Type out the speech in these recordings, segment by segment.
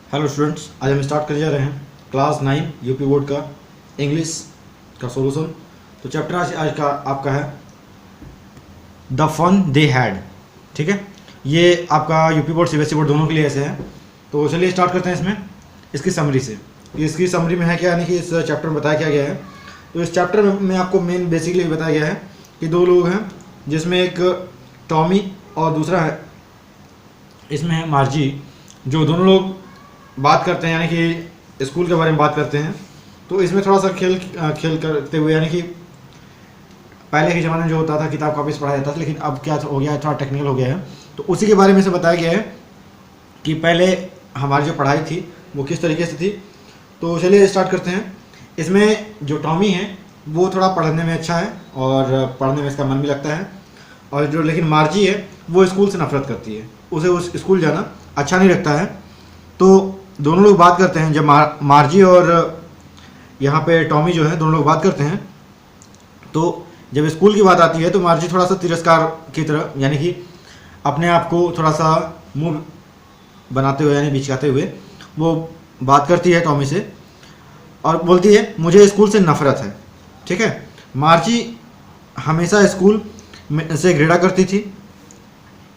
Hello students, आज हम start कर जा रहे हैं क्लास 9 यूपी बोर्ड का इंग्लिश का सॉल्यूशन। तो चैप्टर आज का आपका है द फन दे हैड। ठीक है, ये आपका यूपी बोर्ड सीबीएसई बोर्ड दोनों के लिए ऐसे है। तो चलिए स्टार्ट करते हैं इसमें इसकी समरी से। इसकी समरी में है क्या, यानी कि इस चैप्टर में बताया क्या गया है। तो इस चैप्टर में आपको मेन बेसिकली बताया गया है कि दो लोग हैं, जिसमें एक टॉमी और दूसरा है इसमें है मार्जी। जो दोनों लोग बात करते हैं, यानी कि स्कूल के बारे में बात करते हैं। तो इसमें थोड़ा सा खेल करते हुए, यानी कि पहले के ज़माने में जो होता था किताब कॉपी से पढ़ाया जाता था, लेकिन अब क्या हो गया है, थोड़ा टेक्निकल हो गया है। तो उसी के बारे में से बताया गया है कि पहले हमारी जो पढ़ाई थी वो किस तरीके से थी। तो चलिए स्टार्ट करते हैं। इसमें जो टॉमी है वो थोड़ा पढ़ने में अच्छा है और पढ़ने में इसका मन भी लगता है, और जो लेकिन मार्जी है वो स्कूल से नफरत करती है, उसे उस स्कूल जाना अच्छा नहीं लगता है। तो दोनों लोग बात करते हैं, जब मार्जी और यहाँ पे टॉमी जो है दोनों लोग बात करते हैं। तो जब स्कूल की बात आती है तो मार्जी थोड़ा सा तिरस्कार की तरह, यानी कि अपने आप को थोड़ा सा मुंह बनाते हुए यानी बिचकाते हुए वो बात करती है टॉमी से और बोलती है मुझे स्कूल से नफरत है। ठीक है, मार्जी हमेशा स्कूल से घृणा करती थी।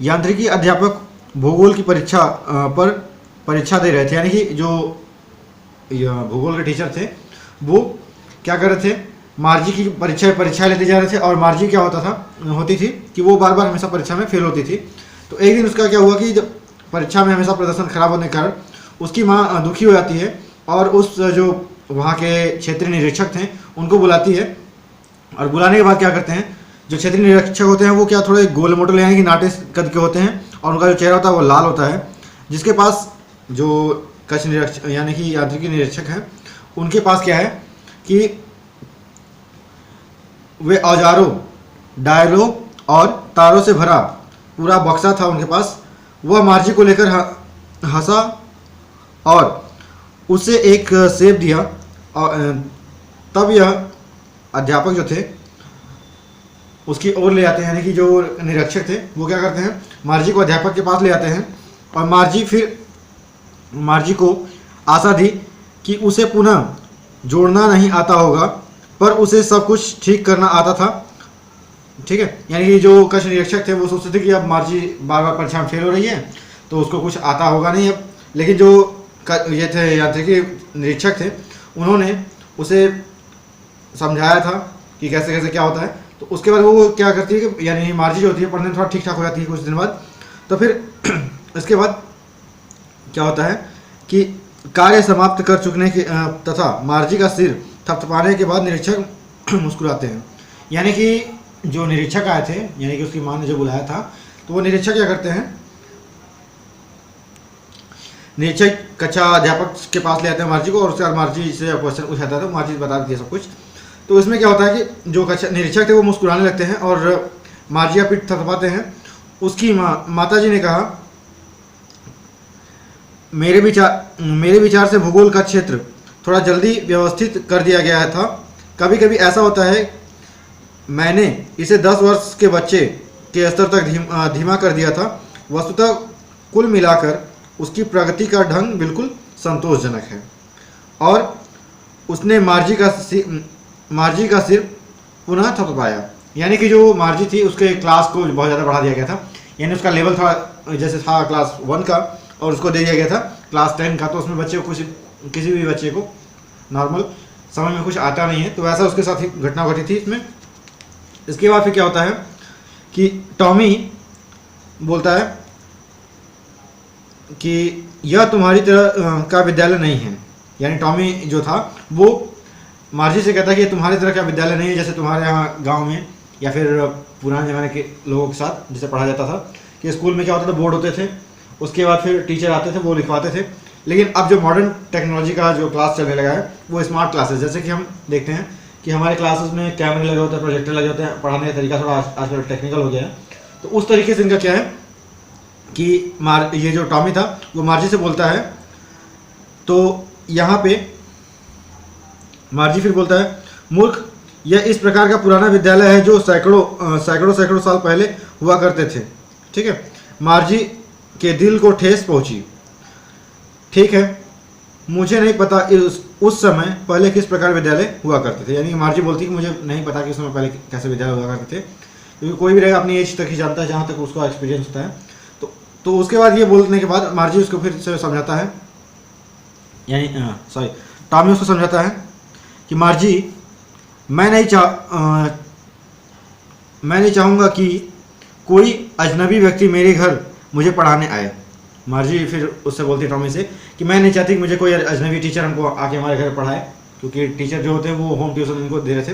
यांत्रिकी अध्यापक भूगोल की परीक्षा दे रहे थे, यानी कि जो भूगोल के टीचर थे वो क्या कर रहे थे, मार्जी की परीक्षाएं लेते जा रहे थे। और मार्जी क्या होती थी कि वो बार बार हमेशा परीक्षा में फेल होती थी। तो एक दिन उसका क्या हुआ कि जब परीक्षा में हमेशा प्रदर्शन खराब होने के कारण उसकी माँ दुखी हो जाती है और उस जो वहाँ के क्षेत्रीय निरीक्षक थे उनको बुलाती है। और बुलाने के बाद क्या करते हैं, जो क्षेत्रीय निरीक्षक होते हैं वो क्या थोड़े गोल मोटल यानी कि नाटे कद के होते हैं, और उनका जो चेहरा होता है वो लाल होता है। जिसके पास जो कक्ष निरीक्षक यानी कि यांत्रिकी निरीक्षक हैं उनके पास क्या है कि वे औजारों, डायलों और तारों से भरा पूरा बक्सा था उनके पास। वह मार्जी को लेकर हंसा और उसे एक सेब दिया। और तब यह अध्यापक जो थे उसकी ओर ले आते हैं, यानी कि जो निरीक्षक थे वो क्या करते हैं, मार्जी को अध्यापक के पास ले आते हैं। और मार्जी को आशा थी कि उसे पुनः जोड़ना नहीं आता होगा, पर उसे सब कुछ ठीक करना आता था। ठीक है, यानी कि जो कक्ष निरीक्षक थे वो सोचते थे कि अब मार्जी बार बार परीक्षा में फेल हो रही है तो उसको कुछ आता होगा नहीं अब। लेकिन जो ये थे यांत्रिकी निरीक्षक थे उन्होंने उसे समझाया था कि कैसे कैसे क्या होता है। तो उसके बाद वो क्या करती है कि यानी मार्जी जो होती है पढ़ने में थोड़ा ठीक ठाक हो जाती है कुछ दिन बाद। तो फिर इसके बाद क्या होता है कि कार्य समाप्त कर चुकने के तथा मार्जी का सिर थपथपाने के बाद निरीक्षक मुस्कुराते हैं। यानी कि जो निरीक्षक आए थे, यानी कि उसकी माँ ने जो बुलाया था, तो वो निरीक्षक क्या करते हैं, निरीक्षक कक्षा अध्यापक के पास ले आते हैं मार्जी को, और उसके बाद मार्जी से क्वेश्चन पूछाता था, मार्जी बता देती है सब कुछ। तो इसमें क्या होता है कि जो कक्षा निरीक्षक थे वो मुस्कुराने लगते हैं और मार्जी का पीठ थपथपाते हैं। उसकी माता जी ने कहा मेरे विचार से भूगोल का क्षेत्र थोड़ा जल्दी व्यवस्थित कर दिया गया था। कभी कभी ऐसा होता है मैंने इसे 10 वर्ष के बच्चे के स्तर तक धीमा कर दिया था। वस्तुतः कुल मिलाकर उसकी प्रगति का ढंग बिल्कुल संतोषजनक है। और उसने मार्जी का सिर पुनः थपथपाया। यानी कि जो मार्जी थी उसके क्लास को बहुत ज़्यादा बढ़ा दिया गया था, यानी उसका लेवल थोड़ा जैसे था क्लास 1 का और उसको दे दिया गया था क्लास 10 का। तो उसमें बच्चे को किसी भी बच्चे को नॉर्मल समझ में कुछ आता नहीं है, तो वैसा उसके साथ ही घटना घटी थी इसमें। इसके बाद फिर क्या होता है कि टॉमी बोलता है कि यह तुम्हारी तरह का विद्यालय नहीं है। यानी टॉमी जो था वो मार्जी से कहता है कि तुम्हारी तरह का विद्यालय नहीं है, जैसे तुम्हारे यहाँ गांव में या फिर पुराने ज़माने के लोगों के साथ जिसे पढ़ा जाता था कि स्कूल में क्या होता था, बोर्ड होते थे, उसके बाद फिर टीचर आते थे वो लिखवाते थे। लेकिन अब जो मॉडर्न टेक्नोलॉजी का जो क्लास चलने लगा है वो स्मार्ट क्लासेस, जैसे कि हम देखते हैं कि हमारे क्लासेस में कैमरे लगे होते हैं, प्रोजेक्टर लगे होते हैं, पढ़ाने का तरीका थोड़ा आजकल टेक्निकल हो गया है। तो उस तरीके से इनका क्या है कि ये जो टॉमी था वो मार्जी से बोलता है। तो यहाँ पे मार्जी फिर बोलता है मूर्ख, यह इस प्रकार का पुराना विद्यालय है जो सैकड़ों साल पहले हुआ करते थे। ठीक है, मार्जी के दिल को ठेस पहुंची। ठीक है, मुझे नहीं पता उस समय पहले किस प्रकार विद्यालय हुआ करते थे। यानी कि मार्जी बोलती है कि मुझे नहीं पता कि उस समय पहले कैसे विद्यालय हुआ करते थे, क्योंकि कोई भी रहेगा अपनी एज तक ही जानता है जहाँ तक उसका एक्सपीरियंस होता है। तो उसके बाद ये बोलने के बाद मार्जी उसको फिर से समझाता है, यानी टॉमी उसको समझाता है कि मार्जी मैं नहीं चाहूँगा कि कोई अजनबी व्यक्ति मेरे घर मुझे पढ़ाने आए। मार्जी फिर उससे बोलती है टॉमी से कि मैं नहीं चाहती कि मुझे कोई अजनबी टीचर हमको आके हमारे घर पढ़ाए, क्योंकि टीचर जो होते हैं वो होम ट्यूशन उनको दे रहे थे।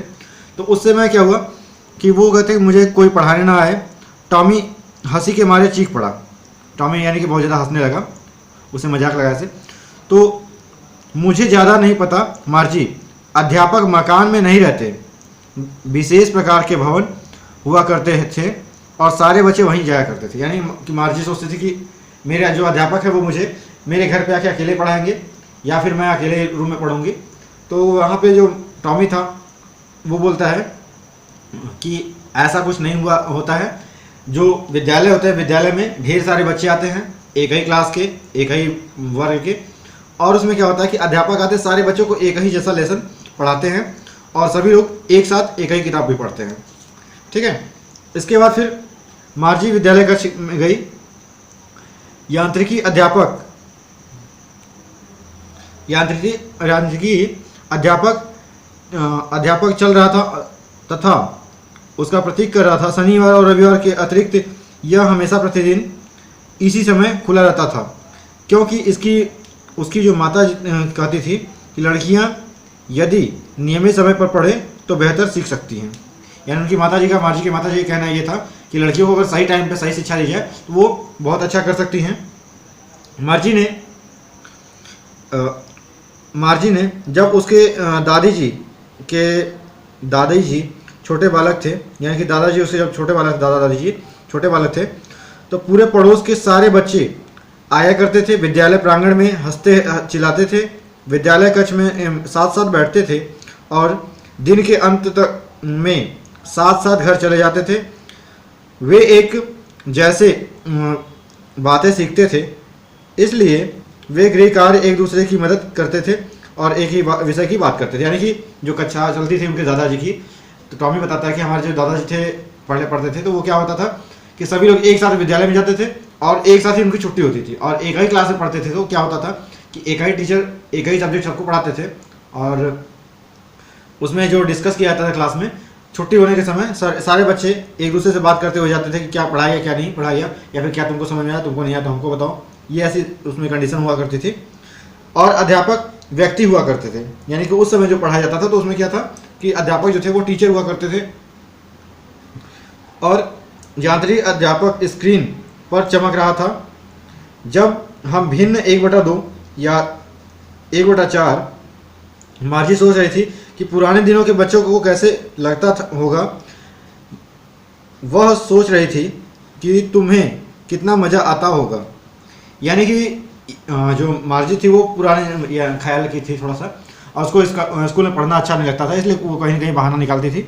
तो उससे मैं क्या हुआ कि वो कहते हैं कि मुझे कोई पढ़ाने ना आए। टॉमी हंसी के मारे चीख पड़ा। टॉमी यानी कि बहुत ज़्यादा हंसने लगा, उसे मजाक लगा से। तो मुझे ज़्यादा नहीं पता मार्जी, अध्यापक मकान में नहीं रहते, विशेष प्रकार के भवन हुआ करते थे और सारे बच्चे वहीं जाया करते थे। यानी कि मार्जी सोचती थी कि मेरे जो अध्यापक है वो मुझे मेरे घर पे आके अकेले पढ़ाएंगे या फिर मैं अकेले रूम में पढ़ूंगी। तो वहाँ पे जो टॉमी था वो बोलता है कि ऐसा कुछ नहीं होता है। जो विद्यालय होते हैं, विद्यालय में ढेर सारे बच्चे आते हैं, एक ही क्लास के, एक ही वर्ग के, और उसमें क्या होता है कि अध्यापक आते हैं, सारे बच्चों को एक ही जैसा लेसन पढ़ाते हैं और सभी लोग एक साथ एक ही किताब भी पढ़ते हैं। ठीक है। इसके बाद फिर मार्जी विद्यालय का गई। यांत्रिकी अध्यापक चल रहा था तथा उसका प्रतीक कर रहा था। शनिवार और रविवार के अतिरिक्त यह हमेशा प्रतिदिन इसी समय खुला रहता था, क्योंकि उसकी जो माता कहती थी कि लड़कियां यदि नियमित समय पर पढ़े तो बेहतर सीख सकती हैं। यानी उनकी मार्जी के माता जी का कहना ये था कि लड़कियों को अगर सही टाइम पे सही शिक्षा दी जाए तो वो बहुत अच्छा कर सकती हैं। मार्जी ने जब उसके दादी जी छोटे बालक थे, यानी कि दादाजी उससे जब दादाजी जी छोटे बालक थे, तो पूरे पड़ोस के सारे बच्चे आया करते थे। विद्यालय प्रांगण में हंसते चिल्लाते थे, विद्यालय कक्ष में साथ साथ बैठते थे और दिन के अंत तक में साथ साथ घर चले जाते थे। वे एक जैसे बातें सीखते थे, इसलिए वे गृह कार्य एक दूसरे की मदद करते थे और एक ही विषय की बात करते थे। यानी कि जो कक्षा चलती थी उनके दादाजी की, तो टॉमी बताता है कि हमारे जो दादाजी थे पढ़ते थे, तो वो क्या होता था कि सभी लोग एक साथ विद्यालय में जाते थे और एक साथ ही उनकी छुट्टी होती थी और एक ही क्लास में पढ़ते थे। तो क्या होता था कि एक ही टीचर एक ही सब्जेक्ट सबको पढ़ाते थे और उसमें जो डिस्कस किया जाता था क्लास में, छुट्टी होने के समय सारे बच्चे एक दूसरे से बात करते हो जाते थे कि क्या पढ़ा गया क्या नहीं पढ़ा गया, या फिर क्या तुमको समझ में आया, तुमको नहीं आया तो हमको बताओ। ये ऐसी उसमें कंडीशन हुआ करती थी। और अध्यापक व्यक्ति हुआ करते थे, यानी कि उस समय जो पढ़ाया जाता था तो उसमें क्या था कि अध्यापक जो थे वो टीचर हुआ करते थे और यांत्रिक अध्यापक स्क्रीन पर चमक रहा था। जब हम भिन्न 1/2 या 1/4 मार्जी सोच रही थी कि पुराने दिनों के बच्चों को कैसे लगता होगा। वह सोच रही थी कि तुम्हें कितना मज़ा आता होगा। यानी कि जो मार्जी थी वो पुराने ख्याल की थी थोड़ा सा, और उसको स्कूल में पढ़ना अच्छा नहीं लगता था, इसलिए वो कहीं ना कहीं बहाना निकालती थी।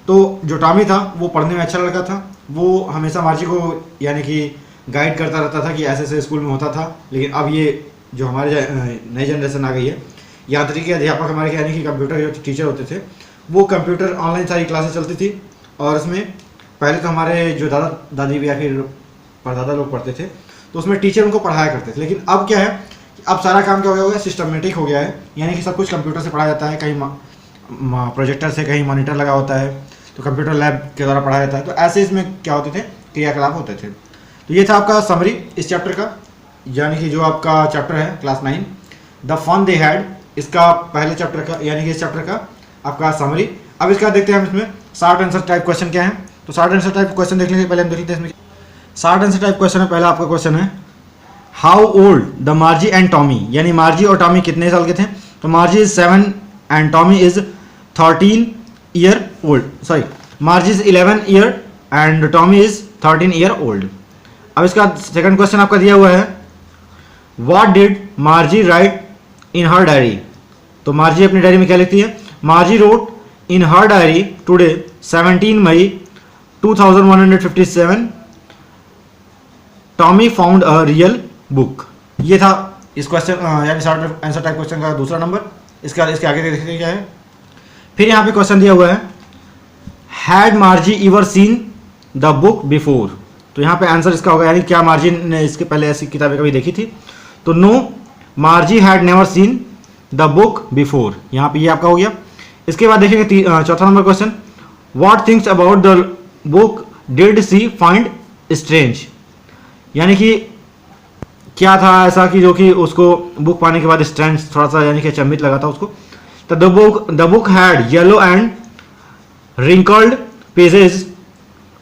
तो जो टॉमी था वो पढ़ने में अच्छा लड़का था, वो हमेशा मार्जी को यानी कि गाइड करता रहता था कि ऐसे ऐसे स्कूल में होता था। लेकिन अब ये जो हमारे नई जनरेशन आ गई है, यांत्रिकी अध्यापक हमारे यानी कि कंप्यूटर जो टीचर होते थे, वो कंप्यूटर ऑनलाइन सारी क्लासेस चलती थी। और उसमें पहले तो हमारे जो दादा दादी या फिर परदादा लोग पढ़ते थे तो उसमें टीचर उनको पढ़ाया करते थे। लेकिन अब क्या है कि अब सारा काम क्या हो गया, सिस्टमेटिक हो गया है, यानी कि सब कुछ कंप्यूटर से पढ़ाया जाता है। कहीं प्रोजेक्टर से, कहीं मॉनिटर लगा होता है, तो कंप्यूटर लैब के द्वारा पढ़ाया जाता है। तो ऐसे इसमें क्या होते थे, क्रियाकलाप होते थे। तो ये था आपका समरी इस चैप्टर का, यानी कि जो आपका चैप्टर है class 9 the fun they had, इसका पहले चैप्टर का यानी कि इस चैप्टर का आपका समरी। अब इसका देखते हैं हम इसमें शॉर्ट आंसर टाइप क्वेश्चन क्या है। तो शॉर्ट आंसर टाइप क्वेश्चन देखने से पहले हम देख लेते हैं इसमें शॉर्ट आंसर टाइप क्वेश्चन है। पहला आपका क्वेश्चन है how old the Margie and Tommy, यानी मार्जी और टॉमी कितने साल के थे। तो Margie is 7 and Tommy is 13 year old, sorry Margie is 11 year and Tommy is 13 year old. अब इसका सेकंड क्वेश्चन आपका दिया हुआ है what did Margie write in her diary. तो मार्जी अपनी डायरी में क्या लिखती है, Margie wrote in her diary today 17 May 2157 Tommy found a real book. ये था इस क्वेश्चन यानी शॉर्ट आंसर टाइप क्वेश्चन का दूसरा नंबर। इसके आगे देखिए क्या है। फिर यहाँ पे क्वेश्चन दिया हुआ है, had मार्जी ever seen the book before. तो यहाँ पे आंसर इसका होगा, यानी क्या मार्जी ने इसके पहले ऐसी किताबें कभी देखी थी। तो no, Margie had never seen the book before, यहाँ पे ये आपका हो गया। इसके बाद देखेंगे चौथा number question, what things about the book did she find strange. यानी कि क्या था ऐसा कि जो कि उसको बुक पाने के बाद स्ट्रेंज थोड़ा सा यानी कि अचंभित लगा था उसको। तो the book had yellow and wrinkled pages.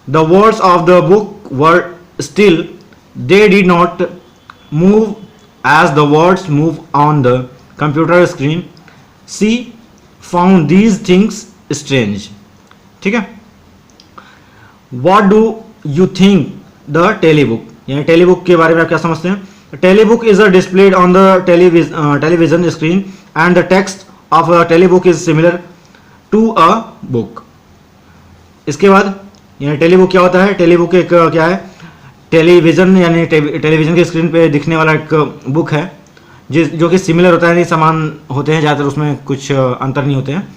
The words of the book were still. They did not move as the words move on the computer screen. She found these things strange. ठीक है। What do you think the telebook, यानी टेलीबुक के बारे में आप क्या समझते हैं। टेलीबुक is a displayed on the television screen and the text of a telebook is similar to a book. इसके बाद यानी टेलीबुक क्या होता है। टेलीबुक एक क्या है, टेलीविज़न यानी टेलीविज़न की स्क्रीन पे दिखने वाला एक बुक है जो कि सिमिलर होता है, नहीं समान होते हैं ज़्यादातर, उसमें कुछ अंतर नहीं होते हैं।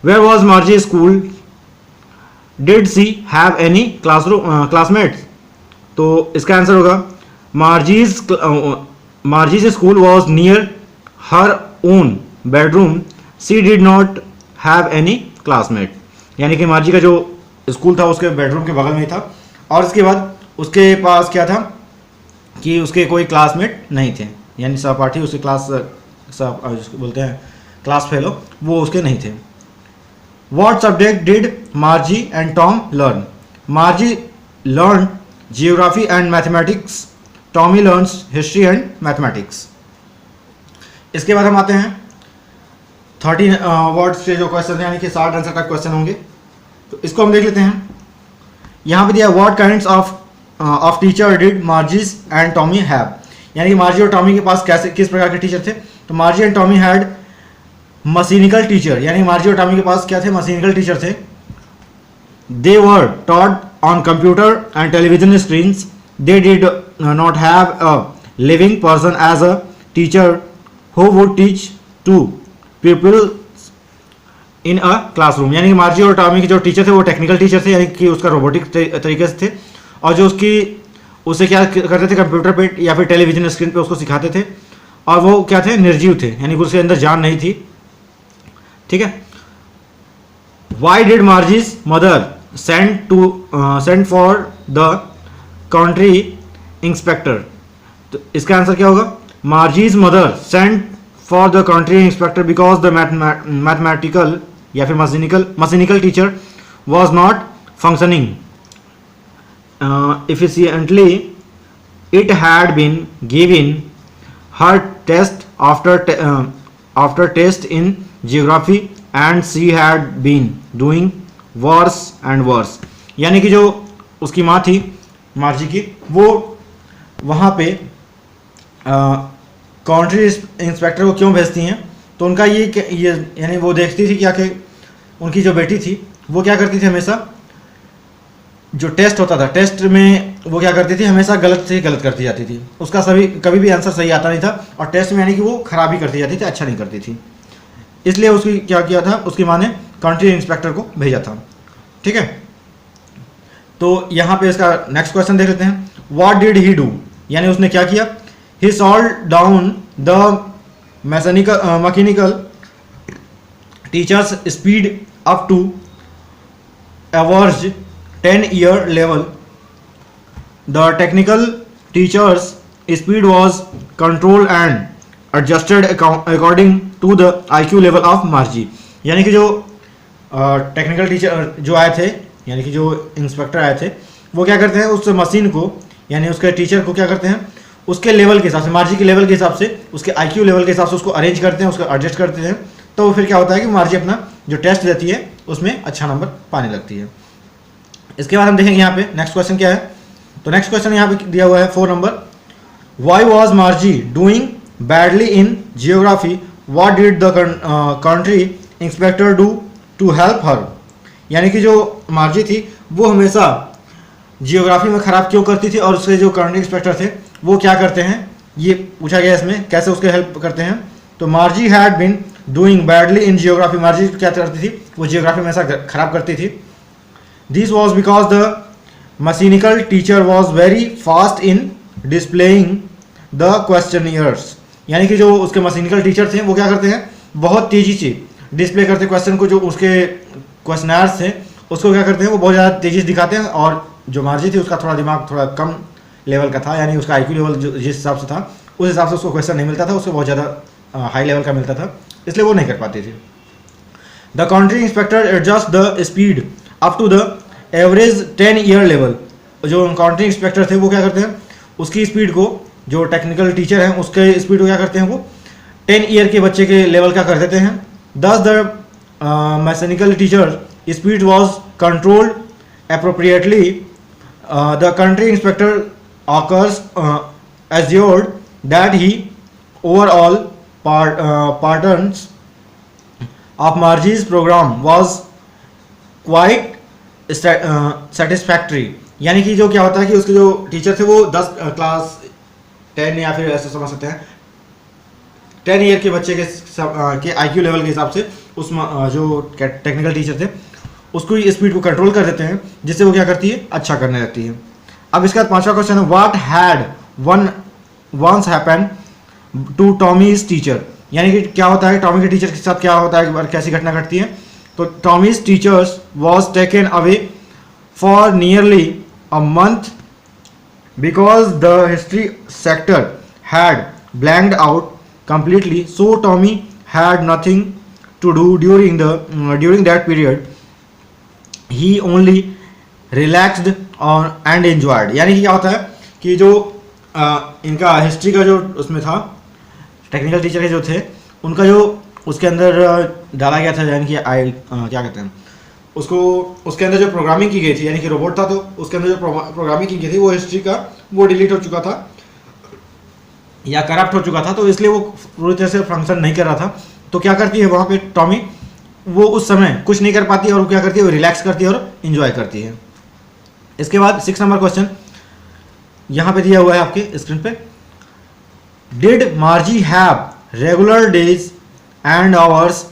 Where was Margie school, did she have any classmates. तो इसका आंसर होगा, Margie's school was near her own bedroom, she did not have any classmate. यानी कि मार्जी का जो स्कूल था उसके बेडरूम के बगल में ही था, और इसके बाद उसके पास क्या था कि उसके कोई क्लासमेट नहीं थे, यानी सहपाठी उसके क्लास जिसको बोलते हैं क्लास फेलो, वो उसके नहीं थे। What subject did मार्जी and Tom learn. मार्जी learn geography and mathematics, Tommy learns history and mathematics. इसके बाद हम आते हैं 30 वर्ड्स के जो क्वेश्चन है, यानी कि 60 आंसर का क्वेश्चन होंगे। तो इसको हम देख लेते हैं। यहाँ पे दिया what kinds of teacher did Margie's and Tommy have. यानी कि मार्जी और टॉमी के पास कैसे किस प्रकार के टीचर थे। तो Margie and Tommy had mechanical teacher, यानी मार्जी और टॉमी के पास क्या थे, मशीनिकल टीचर थे। They were taught on computer and television screens. They did not have a living person as a teacher who would teach to people in a classroom. यानी कि मार्जी और Tommy के जो टीचर थे वो टेक्निकल टीचर थे, यानी कि उसका रोबोटिक तरीके से थे, और जो उसे क्या करते थे, कंप्यूटर पे या फिर टेलीविजन स्क्रीन पे उसको सिखाते थे, और वो क्या थे, निर्जीव थे, यानी कि उसके अंदर जान नहीं थी। ठीक है। Why did Margie's mother send for the country inspector. तो इसका आंसर क्या होगा, Margie's mother send for the country inspector because the mathematical या फिर mechanical teacher was not functioning efficiently. It had been given her test after test in geography and she had been doing worse and worse. यानी कि जो उसकी माँ थी मार्जी की, वो वहाँ पे कंट्री इंस्पेक्टर को क्यों भेजती हैं। तो उनका ये यानी वो देखती थी क्या कि उनकी जो बेटी थी वो क्या करती थी, हमेशा जो टेस्ट होता था, टेस्ट में वो क्या करती थी, हमेशा गलत से गलत करती जाती थी, उसका कभी भी आंसर सही आता नहीं था, और टेस्ट में यानी कि वो खराबी करती जाती थी, अच्छा नहीं करती थी। इसलिए उसकी क्या किया था, उसकी माँ ने कंट्री इंस्पेक्टर को भेजा था। ठीक है। तो यहाँ पे इसका नेक्स्ट क्वेश्चन देख लेते हैं। व्हाट डिड ही डू, यानी उसने क्या किया। He slowed down the mechanical teachers speed up to average 10-year level. The technical teacher's speed was controlled and adjusted according to the IQ level of Marji. यानी कि जो technical teacher जो आए थे, यानी कि जो इंस्पेक्टर आए थे, वो क्या करते हैं, उस मशीन को यानी उसके टीचर को क्या करते हैं, उसके लेवल के हिसाब से, मार्जी के लेवल के हिसाब से, उसके IQ लेवल के हिसाब से उसको अरेंज करते हैं, उसको एडजस्ट करते हैं। तो फिर क्या होता है कि मार्जी अपना जो टेस्ट देती है उसमें अच्छा नंबर पाने लगती है। इसके बाद हम देखेंगे यहाँ पे नेक्स्ट क्वेश्चन क्या है। तो नेक्स्ट क्वेश्चन यहाँ पे दिया हुआ है 4 number. Why was Margie doing badly in geography, what did the country inspector do to help her. यानी कि जो मार्जी थी वो हमेशा जियोग्राफी में ख़राब क्यों करती थी, और उसके जो कंट्री इंस्पेक्टर थे वो क्या करते हैं ये पूछा गया इसमें कैसे उसके हेल्प करते हैं। तो मार्जी had been doing badly in geography, मार्जी क्या करती थी, वो जियोग्राफी में ऐसा खराब करती थी। This was because the mechanical teacher was very fast in displaying the questionnaires, यानी कि जो उसके मैकेनिकल टीचर थे वो क्या करते हैं, बहुत तेजी से डिस्प्ले करते क्वेश्चन को, जो उसके क्वेश्चनर्स थे उसको क्या करते हैं वो बहुत ज़्यादा तेजी से दिखाते हैं। और जो मार्जी थी उसका थोड़ा दिमाग थोड़ा कम लेवल का था, यानी उसका आईक्यू लेवल जिस हिसाब से था उस हिसाब से उसको क्वेश्चन नहीं मिलता था, उसको बहुत ज़्यादा हाई लेवल का मिलता था, इसलिए वो नहीं कर पाती थी। The country inspector adjust the speed up to the average 10 year level, जो काउंट्री इंस्पेक्टर थे वो क्या करते हैं उसकी स्पीड को, जो टेक्निकल टीचर हैं उसके स्पीड को क्या करते हैं वो 10 ईयर के बच्चे के लेवल का कर देते हैं। दस the mechanical teacher speed was controlled appropriately. The country inspector occurs assured that he overall patterns of Margie's program was quite satisfactory, यानी कि जो क्या होता है कि उसके जो टीचर थे वो 10 क्लास 10 या फिर ऐसे समझ सकते हैं 10 ईयर के बच्चे के आईक्यू लेवल के हिसाब से उस जो टेक्निकल टीचर थे उसको स्पीड को कंट्रोल कर देते हैं, जिससे वो क्या करती है अच्छा करने लगती है। अब इसके बाद पांचवा क्वेश्चन है what had once happened to Tommy's teacher, यानी कि क्या होता है टॉमी के टीचर के साथ क्या होता है, कैसी घटना घटती है। तो Tommy's teachers was taken away for nearly a month because the history sector had blanked out completely, so Tommy had nothing to do during that period, he only relaxed और एंड एंजॉयड, यानी कि क्या होता है कि जो इनका history का जो उसमें था टेक्निकल टीचर के जो थे उनका जो उसके अंदर डाला गया था, यानी कि क्या कहते हैं उसको, उसके अंदर जो प्रोग्रामिंग की गई थी, यानी कि रोबोट था तो उसके अंदर जो प्रोग्रामिंग की गई थी वो हिस्ट्री का वो डिलीट हो चुका था या करप्ट हो चुका था, तो इसलिए वो पूरी तरह से फंक्शन नहीं कर रहा था। तो क्या करती है वहाँ पे टॉमी, वो उस समय कुछ नहीं कर पाती है और वो क्या करती है वो रिलैक्स करती है और इन्जॉय करती है। इसके बाद 6 नंबर क्वेश्चन यहाँ पे दिया हुआ है आपके स्क्रीन पे, did Margie have regular days and hours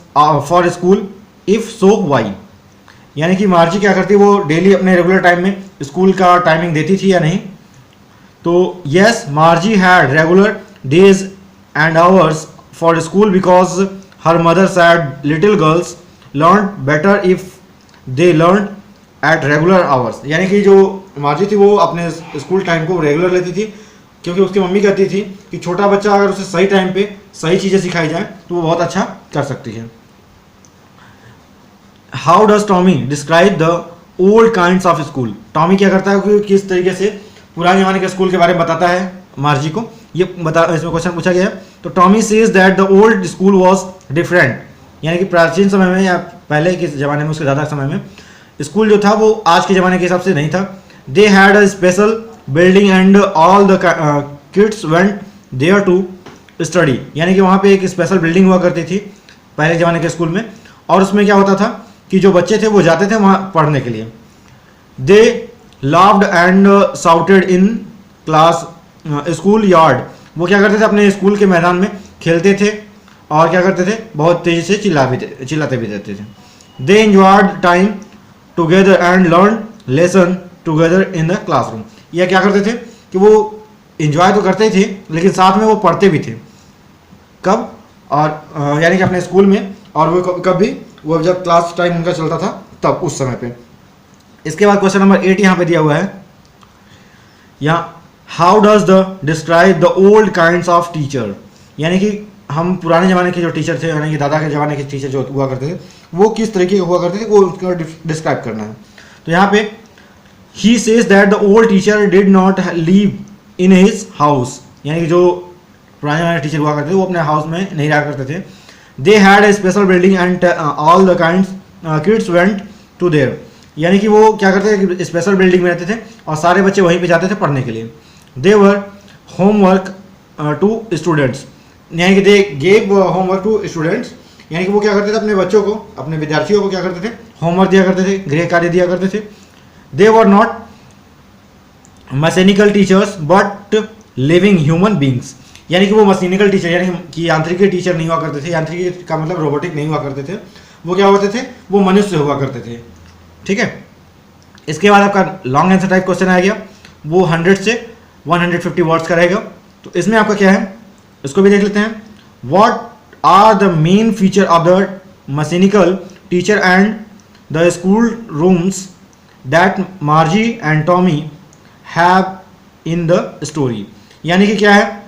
for school, if so why, यानी कि मार्जी क्या करती है वो डेली अपने रेगुलर टाइम में स्कूल का टाइमिंग देती थी या नहीं। तो yes Margie had regular days and hours for school because her mother said little girls learn better if they learn at regular hours, यानी कि जो मार्जी थी वो अपने स्कूल टाइम को रेगुलर लेती थी, क्योंकि उसकी मम्मी कहती थी कि छोटा बच्चा अगर उसे सही टाइम पे सही चीज़ें सिखाई जाए तो वो बहुत अच्छा कर सकती है। How does Tommy describe the old kinds of school, Tommy क्या करता है कि किस तरीके से पुराने ज़माने के स्कूल के बारे में बताता है मार्जी को, ये इसमें क्वेश्चन पूछा गया है। तो Tommy says that the old school was different, यानी कि प्राचीन समय में या पहले के ज़माने में, उसके ज़्यादा समय में स्कूल जो था वो आज के ज़माने के हिसाब से नहीं था। They had a special building and all the kids went there to study, यानी कि वहाँ पे एक स्पेशल बिल्डिंग हुआ करती थी पहले ज़माने के स्कूल में, और उसमें क्या होता था कि जो बच्चे थे वो जाते थे वहाँ पढ़ने के लिए। They laughed and shouted in class school yard, वो क्या करते थे अपने स्कूल के मैदान में खेलते थे और क्या करते थे बहुत तेज़ी से चिल्लाते भी रहते थे। They enjoyed time together and learn lesson together in the classroom, यह क्या करते थे कि वो एंजॉय तो करते थे लेकिन साथ में वो पढ़ते भी थे, कब और यानी कि अपने स्कूल में, और वो कब भी वो जब क्लास टाइम उनका चलता था तब उस समय पे। इसके बाद क्वेश्चन नंबर 8 यहाँ पे दिया हुआ है, यहाँ how does the describe the old kinds of teacher, यानी कि हम पुराने ज़माने के जो टीचर थे, यानी कि दादा के ज़माने के टीचर जो हुआ करते थे वो किस तरीके के हुआ करते थे वो उसका डिस्क्राइब करना है। तो यहाँ पे he says that the old teacher did not live in his house, यानी कि जो पुराने ज़माने टीचर हुआ करते थे वो अपने हाउस में नहीं रहा करते थे। They had a special building and all the kinds kids went to there, यानी कि वो क्या करते थे कि स्पेशल बिल्डिंग में रहते थे और सारे बच्चे वहीं पे जाते थे पढ़ने के लिए। They were homework to students, यानी कि they gave homework to students, यानी कि वो क्या करते थे अपने बच्चों को, अपने विद्यार्थियों को क्या करते थे होमवर्क दिया करते थे, गृह कार्य दिया करते थे। They were not mechanical teachers but living human beings, यानी कि वो मैकेनिकल टीचर यानी कि यांत्रिकी टीचर नहीं हुआ करते थे, यांत्रिकी का मतलब रोबोटिक नहीं हुआ करते थे, वो क्या होते थे, वो मनुष्य हुआ करते थे। ठीक है, इसके बाद आपका लॉन्ग आंसर टाइप क्वेश्चन आ गया, वो 100 से 150 वर्ड्स का रहेगा। तो इसमें आपका क्या है, इसको भी देख लेते हैं। What are the main feature of the mechanical teacher and the school rooms that Margie and Tommy have in the story. यानी कि क्या है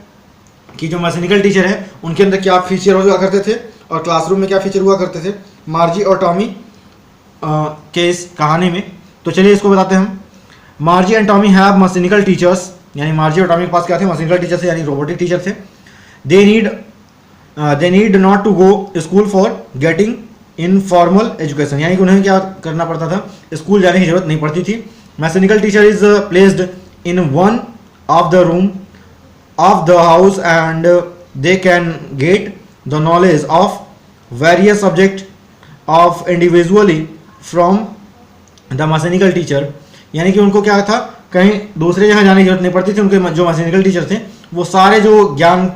कि जो मैकेनिकल टीचर है उनके अंदर क्या फीचर हुआ करते थे और क्लासरूम में क्या फीचर हुआ करते थे मार्जी और टॉमी के इस कहानी में। तो चलिए इसको बताते हैं हम। मार्जी and Tommy have mechanical teachers, यानी मार्जी और टॉमी के पास क्या थे, मैकेनिकल टीचर थे, यानी रोबोटिक टीचर थे। They need not to go school for getting informal education, यानी कि उन्हें क्या करना पड़ता था, स्कूल जाने की जरूरत नहीं पड़ती थी। Mechanical teacher is placed in one of the room of the house and they can get the knowledge of various subject of individually from the mechanical teacher। यानी कि उनको क्या था, कहीं दूसरे जगह जाने की जरूरत नहीं पड़ती थी, उनके जो मैकेनिकल टीचर थे वो सारे जो ज्ञान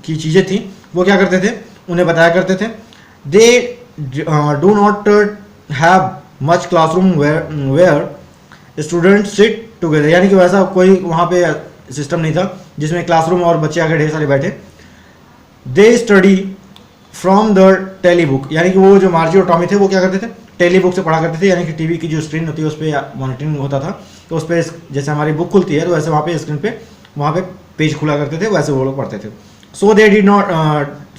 की चीज़ें थी वो क्या करते थे, उन्हें बताया करते थे। They do not have much classroom where student sit together, यानी कि वैसा कोई वहाँ पे सिस्टम नहीं था जिसमें क्लासरूम और बच्चे आकर ढेर सारे बैठे। They study from the tele book, यानी कि वो जो मार्जी और टॉमी थे वो क्या करते थे, टेली बुक से पढ़ा करते थे, यानी कि टीवी की जो स्क्रीन होती है उस पर मॉनिटरिंग होता था, तो उस पर जैसे हमारी बुक खुलती है तो वैसे वहाँ पे स्क्रीन पे वहाँ पे पेज खुला करते थे, वैसे वो लोग पढ़ते थे। सो दे डिड नॉट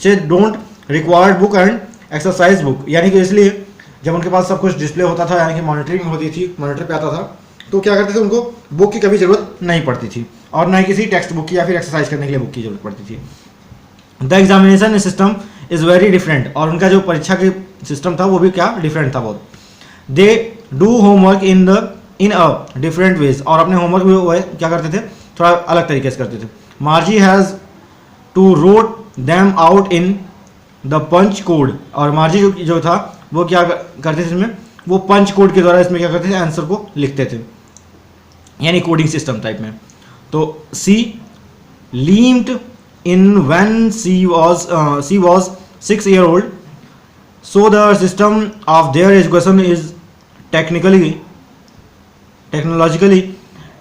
से don't required book and exercise book, यानी कि इसलिए जब उनके पास सब कुछ डिस्प्ले होता था, यानी कि मॉनिटरिंग होती थी, मॉनिटर पे आता था, तो क्या करते थे, उनको बुक की कभी ज़रूरत नहीं पड़ती थी और ना ही किसी टेक्स्ट बुक की या फिर एक्सरसाइज करने के लिए बुक की जरूरत पड़ती थी। The examination system is very different, और उनका जो परीक्षा के सिस्टम था वो भी क्या डिफरेंट था बहुत। They do homework in a different ways, और अपने होमवर्क भी वो क्या करते थे, थोड़ा अलग तरीके से करते थे। Margie has to wrote them out in the punch code, और मार्जी जो था वो क्या करते थे इसमें, वो पंच कोड के द्वारा इसमें क्या करते थे, आंसर को लिखते थे, यानी कोडिंग सिस्टम टाइप में। तो she learned in when she was 6 years old, so the system of their education is technologically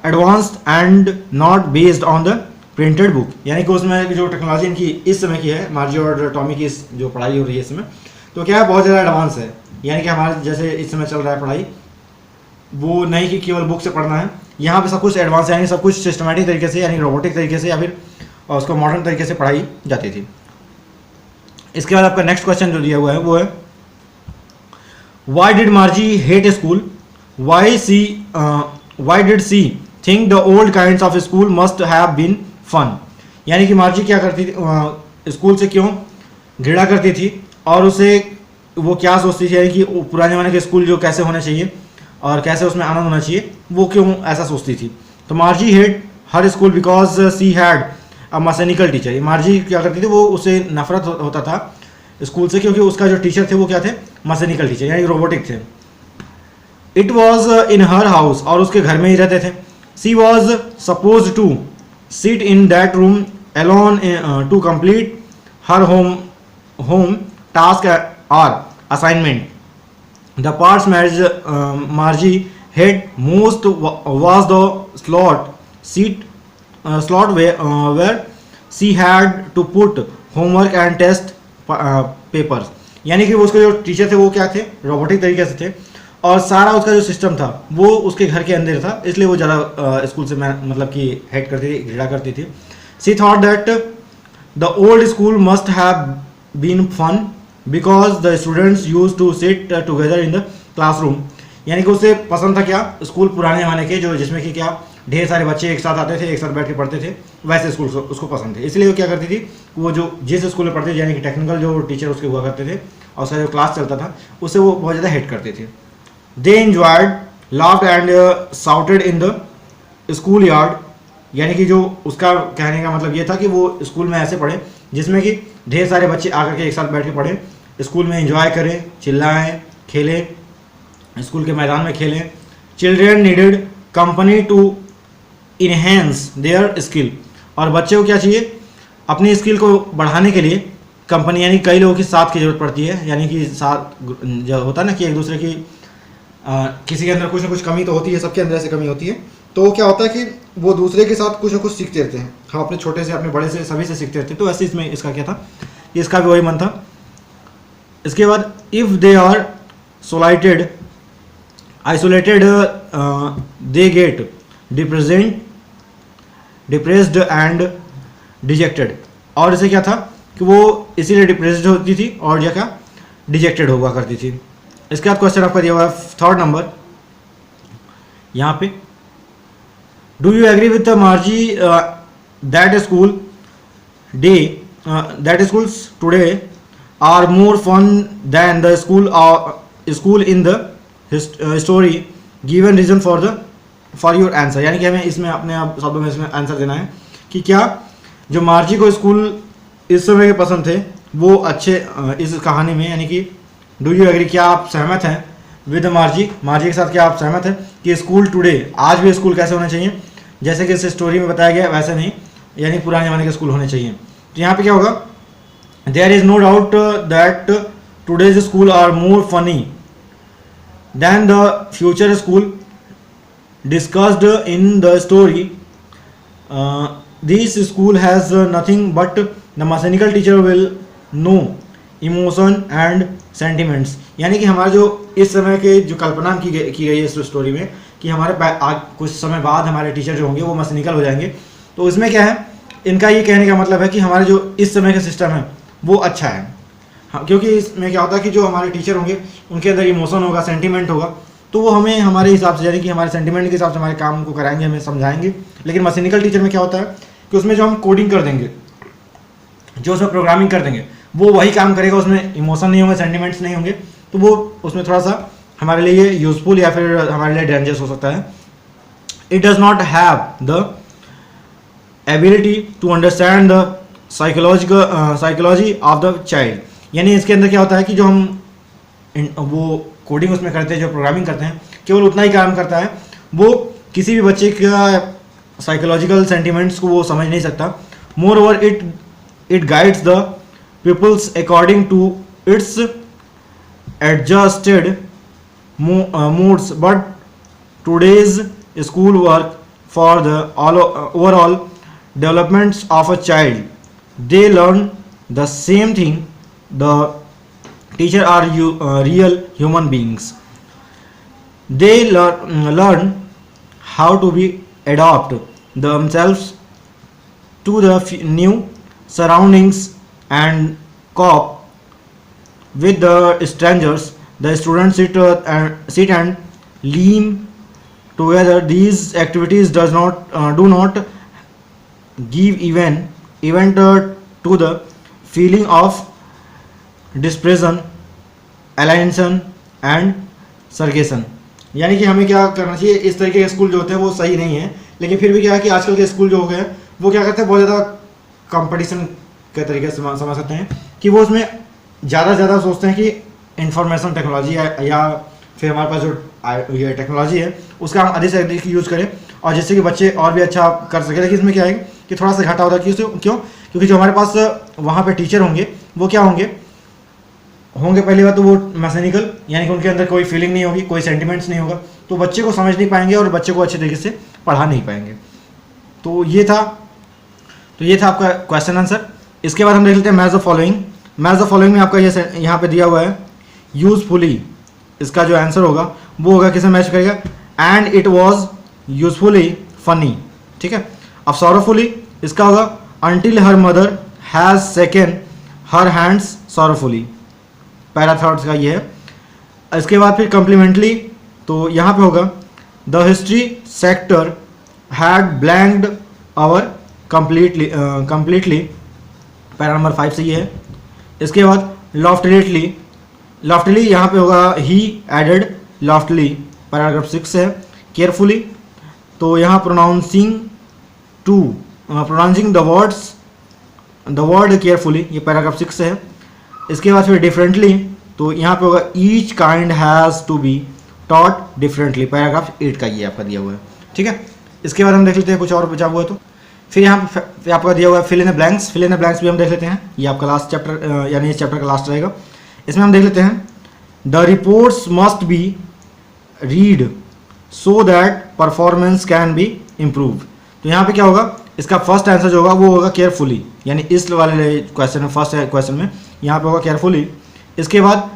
advanced and not based on the printed book, यानी कि उसमें जो टेक्नोलॉजी इनकी इस समय की है, मार्जी और टॉमी की इस जो पढ़ाई हो रही है इसमें, तो क्या है बहुत ज़्यादा एडवांस है। यानी कि हमारे जैसे इस समय चल रहा है पढ़ाई, वो नहीं कि केवल बुक से पढ़ना है, यहाँ पे सब कुछ एडवांस है, यानी सब कुछ सिस्टमेटिक तरीके से, यानी रोबोटिक तरीके से या फिर उसको मॉडर्न तरीके से पढ़ाई जाती थी। इसके बाद आपका नेक्स्ट क्वेश्चन जो दिया हुआ है वो है, why did Margie hate school, why did she think the old kinds of school must have been fun, यानी कि मार्जी क्या करती थी, स्कूल से क्यों घृणा करती थी और उसे वो क्या सोचती थी, यानी कि पुराने ज़माने के स्कूल जो कैसे होने चाहिए और कैसे उसमें आनंद होना चाहिए, वो क्यों ऐसा सोचती थी। तो मार्जी hate her school because she had a mechanical teacher, मार्जी क्या करती थी, वो उसे नफरत होता था स्कूल से क्योंकि उसका जो टीचर थे वो क्या थे, मैकेनिकल टीचर, यानी रोबोटिक थे। It was in her house, और उसके घर में ही रहते थे। She was suppose to sit in that room alone to complete her home task और assignment. The parts Margie had most was the slot where she had to put homework and test papers, यानी कि वो उसके जो teacher थे वो क्या थे, रोबोटिक तरीके से थे, और सारा उसका जो सिस्टम था वो उसके घर के अंदर था, इसलिए वो ज़्यादा स्कूल से मतलब कि हेट करती थी, घृणा करती थी। She thought that the old school must have been fun because the students use to sit together in the classroom, यानी कि उसे पसंद था क्या, स्कूल पुराने ज़माने के जो जिसमें कि क्या ढेर सारे बच्चे एक साथ आते थे, एक साथ बैठ के पढ़ते थे, वैसे स्कूल उसको पसंद थे। इसलिए वो क्या करती थी, वो जो जिस स्कूल में पढ़ते थे, यानी कि टेक्निकल जो टीचर उसके हुआ करते थे और उसका जो क्लास चलता था उससे वो बहुत ज़्यादा हेट करते थे। They enjoyed laughed and shouted in the school yard, यानी कि जो उसका कहने का मतलब ये था कि वो स्कूल में ऐसे पढ़े जिसमें कि ढेर सारे बच्चे आकर के एक साथ बैठ के पढ़ें, स्कूल में एंजॉय करें, चिल्लाएं, खेलें, स्कूल के मैदान में खेलें। Children needed company to enhance their skill, और बच्चे को क्या चाहिए, अपनी स्किल को बढ़ाने के लिए कंपनी यानी कई लोगों की साथ की ज़रूरत पड़ती है, यानी कि साथ जो होता है ना कि एक दूसरे की किसी के अंदर कुछ ना कुछ कमी तो होती है, सबके अंदर ऐसी कमी होती है, तो क्या होता है कि वो दूसरे के साथ कुछ ना कुछ सीखते रहते हैं। हम अपने छोटे से अपने बड़े से सभी से सीखते रहते हैं। तो ऐसे इसमें इसका क्या था, इसका भी वही मन था। इसके बाद if they are isolated isolated they get depressed and dejected. और इसे क्या था कि वो इसीलिए डिप्रेस्ड होती थी और या क्या डिजेक्टेड हुआ करती थी। इसके बाद क्वेश्चन आपका दिया हुआ है 3rd नंबर यहाँ पे, do you agree with the Margie that schools today are more fun than the school in the story, given reason for your answer. यानी कि हमें इसमें अपने आप शब्दों में इसमें आंसर देना है कि क्या जो मार्जी को स्कूल इस समय के पसंद थे वो अच्छे इस कहानी में, यानी कि डू यू एग्री, क्या आप सहमत हैं विद मार्जी के साथ, क्या आप सहमत हैं कि स्कूल टुडे आज भी स्कूल कैसे होने चाहिए, जैसे कि इस स्टोरी में बताया गया वैसे नहीं, यानी पुराने ज़माने के स्कूल होने चाहिए। तो यहाँ पे क्या होगा, there is no doubt that today's school are more funny than the future school discussed in the story. This school has nothing but the mechanical teacher will no emotion and sentiments. यानी कि हमारा जो इस समय के जो कल्पना की गई है इस स्टोरी में कि हमारे आज कुछ समय बाद हमारे टीचर जो होंगे वो मैकेनिकल हो जाएंगे। तो इसमें क्या है, इनका ये कहने का मतलब है कि हमारे जो इस समय का सिस्टम है वो अच्छा है। हाँ, क्योंकि इसमें क्या होता है कि जो हमारे टीचर होंगे उनके अंदर इमोशन होगा, सेंटिमेंट होगा, तो वो हमें हमारे हिसाब से, यानी कि हमारे सेंटिमेंट के हिसाब से हमारे काम को कराएंगे, हमें समझाएंगे। लेकिन मैकेनिकल टीचर में क्या होता है कि उसमें जो हम कोडिंग कर देंगे, जो उसमें प्रोग्रामिंग कर देंगे, वो वही काम करेगा, उसमें इमोशन नहीं होंगे, सेंटिमेंट्स नहीं होंगे, तो वो उसमें थोड़ा सा हमारे लिए यूजफुल या फिर हमारे लिए डेंजरस हो सकता है। It does not have the ability to understand the psychology of the child. यानी इसके अंदर क्या होता है कि जो हम वो कोडिंग उसमें करते हैं, जो प्रोग्रामिंग करते हैं, केवल उतना ही काम करता है, वो किसी भी बच्चे का साइकोलॉजिकल सेंटिमेंट्स को वो समझ नहीं सकता। Moreover it guides the peoples according to its adjusted moods, but today's school work for the overall developments of a child. They learn the same thing. The teacher are real human beings. They learn how to be adapt themselves to the new surroundings and cope with the strangers. The students sit and lean together. These activities do not give event to the feeling of dispersion, alienation and segregation. यानी कि हमें क्या करना चाहिए, इस तरीके के school जो होते हैं वो सही नहीं है, लेकिन फिर भी क्या है कि आजकल के स्कूल जो हो गए हैं वो क्या करते हैं, बहुत ज़्यादा कंपटीशन के तरीके से समझ सकते हैं कि वो उसमें ज़्यादा से ज़्यादा सोचते हैं कि इंफॉर्मेशन टेक्नोलॉजी है या फिर हमारे पास जो ये टेक्नोलॉजी है उसका हम अधिक से अधिक यूज़ करें और जिससे कि बच्चे और भी अच्छा कर सकें। लेकिन इसमें क्या है कि थोड़ा सा घाटा होता है। क्यों? क्योंकि जो हमारे पास वहाँ पे टीचर होंगे वो क्या होंगे पहली बात तो वो मैकेनिकल, यानी कि उनके अंदर कोई फीलिंग नहीं होगी, कोई सेंटिमेंट्स नहीं होगा, तो बच्चे को समझ नहीं पाएंगे और बच्चे को अच्छे तरीके से पढ़ा नहीं पाएंगे। तो ये था आपका क्वेश्चन आंसर। इसके बाद हम देख लेते हैं match the following. Match the following में आपका ये यहाँ पे दिया हुआ है यूजफुली, इसका जो आंसर होगा वो होगा किसे मैच करेगा, and it was usefully funny. ठीक है। अब सॉरोफुली इसका होगा until her mother has second her hands sorrowfully, para thoughts का ये है। इसके बाद फिर कम्प्लीमेंटली तो यहाँ पे होगा the history sector had blanked our completely, para number 5 से ये है। इसके बाद लॉफ्टली यहाँ पे होगा ही एडेड लॉफ्टली, पैराग्राफ 6 से है। केयरफुली तो यहाँ प्रोनाउंसिंग द वर्ड केयरफुली, ये पैराग्राफ 6 से है। इसके बाद फिर डिफरेंटली तो यहाँ पे होगा each kind has to be taught differently, paragraph 8 का ये आपका दिया हुआ है। ठीक है। इसके बाद हम देख लेते हैं कुछ और बचा हुआ है। तो फिर यहाँ पे आपका दिया हुआ है fill in the blanks. Fill in the blanks भी हम देख लेते हैं, ये आपका लास्ट चैप्टर यानी इस चैप्टर का लास्ट रहेगा। इसमें हम देख लेते हैं the reports must be read so that performance can be improve. तो यहाँ पे क्या होगा, इसका फर्स्ट आंसर जो होगा वो होगा केयरफुली, यानी इस वाले क्वेश्चन में, फर्स्ट क्वेश्चन में यहाँ पे होगा केयरफुली। इसके बाद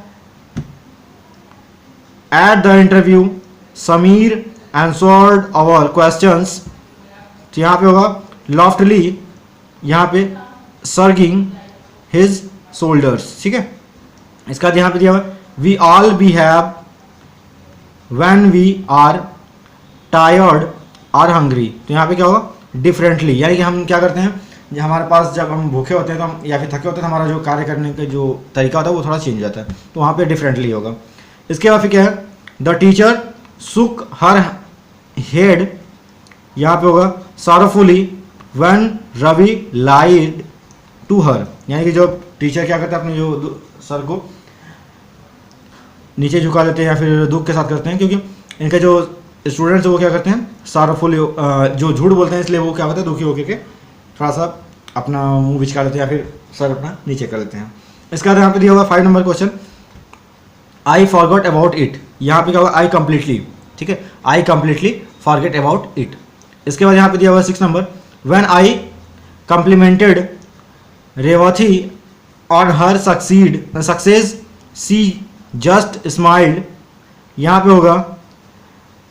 at the interview Sameer answered our questions, तो यहाँ पे होगा लॉफ्टली, यहाँ पे सर्गिंग हिज शोल्डर्स, ठीक है। इसका बाद यहाँ पे दिया हुआ we all behave when we are tired और हंग्री। तो यहाँ पे क्या होगा डिफरेंटली, यानी कि हम क्या करते हैं, हमारे पास जब हम भूखे होते हैं तो हम या फिर थके होते हैं तो हमारा जो कार्य करने का जो तरीका होता है वो थोड़ा चेंज हो जाता है, तो वहाँ पे डिफरेंटली होगा। इसके बाद फिर क्या है द टीचर सुक हर हेड, यहाँ पे होगा sorrowfully when Ravi lied to her, यानी कि जो टीचर क्या करते हैं अपने जो सर को नीचे झुका देते हैं या फिर दुख के साथ करते हैं, क्योंकि इनके जो स्टूडेंट्स वो क्या करते हैं सॉरोफुल, जो झूठ बोलते हैं इसलिए वो क्या होता है दुखी होकर के थोड़ा सा अपना मुंह बिचका लेते हैं या फिर सर अपना नीचे कर लेते हैं। इसके बाद यहाँ पे दिया होगा 5 number question I forgot about it, यहाँ पे क्या होगा आई कंप्लीटली, ठीक है, I completely forget about it. इसके बाद यहाँ पे दिया हुआ 6 number when I complimented Revati on her success she just smiled, यहाँ पे होगा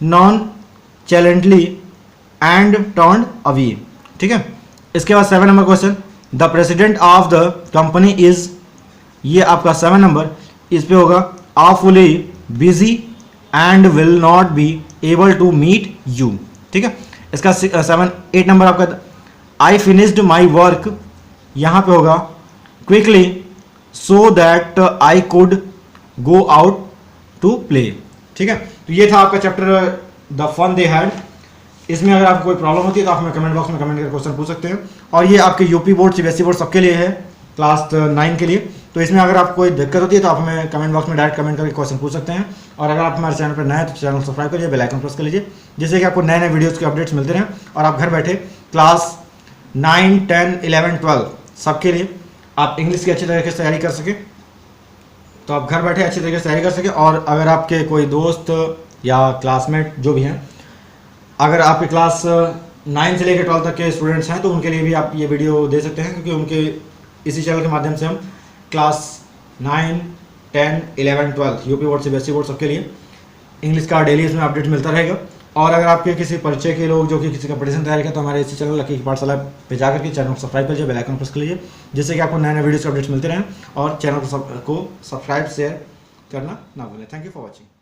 nonchalantly and turn away, ठीक है। इसके बाद 7 number question the president of the company is, ये आपका 7 नंबर, इस पे होगा awfully busy and will not be able to meet you, ठीक है। इसका 8 नंबर आपका I finished my work, यहाँ पे होगा quickly so that I could go out to play, ठीक है। तो ये था आपका chapter the fun they had. इसमें अगर आपको कोई प्रॉब्लम होती है तो आप हमें कमेंट बॉक्स में कमेंट करके क्वेश्चन पूछ सकते हैं, और ये आपके यूपी बोर्ड सीबीएसई बोर्ड सबके लिए है, क्लास 9 के लिए। तो इसमें अगर आपको कोई दिक्कत होती है तो आप हमें कमेंट बॉक्स में डायरेक्ट कमेंट करके क्वेश्चन पूछ सकते हैं, और अगर आप हमारे चैनल पर नए हैं तो चैनल सब्सक्राइब करिए, बेल आइकन प्रेस कर लीजिए, जिससे कि आपको नए नए वीडियोज़ के अपडेट्स मिलते रहें और आप घर बैठे क्लास 9, 10, 11, 12 सबके लिए आप इंग्लिश की अच्छी तरीके से तैयारी कर सकें, तो आप घर बैठे अच्छी तरीके से तैयारी कर सकें। और अगर आपके कोई दोस्त या क्लासमेट जो भी हैं, अगर आपके क्लास 9 से लेकर 12 तक के स्टूडेंट्स हैं तो उनके लिए भी आप ये वीडियो दे सकते हैं, क्योंकि उनके इसी चैनल के माध्यम से हम class 9, 10, 11, 12 UP board CBSE board सबके लिए इंग्लिश का डेली इसमें अपडेट मिलता रहेगा। और अगर आपके किसी परिचय के लोग जो कि किसी कंपटीशन तैयारी करते हैं तो हमारे इसी चैनल लकी पाठशाला पे जाकर के चैनल को सब्सक्राइब कर लीजिए, बेल आइकन प्रेस कर लीजिए, जिससे कि आपको नए नए वीडियोज़ के अपडेट्स मिलते रहें, और चैनल को सब्सक्राइब शेयर करना ना भूलें। Thank you for watching.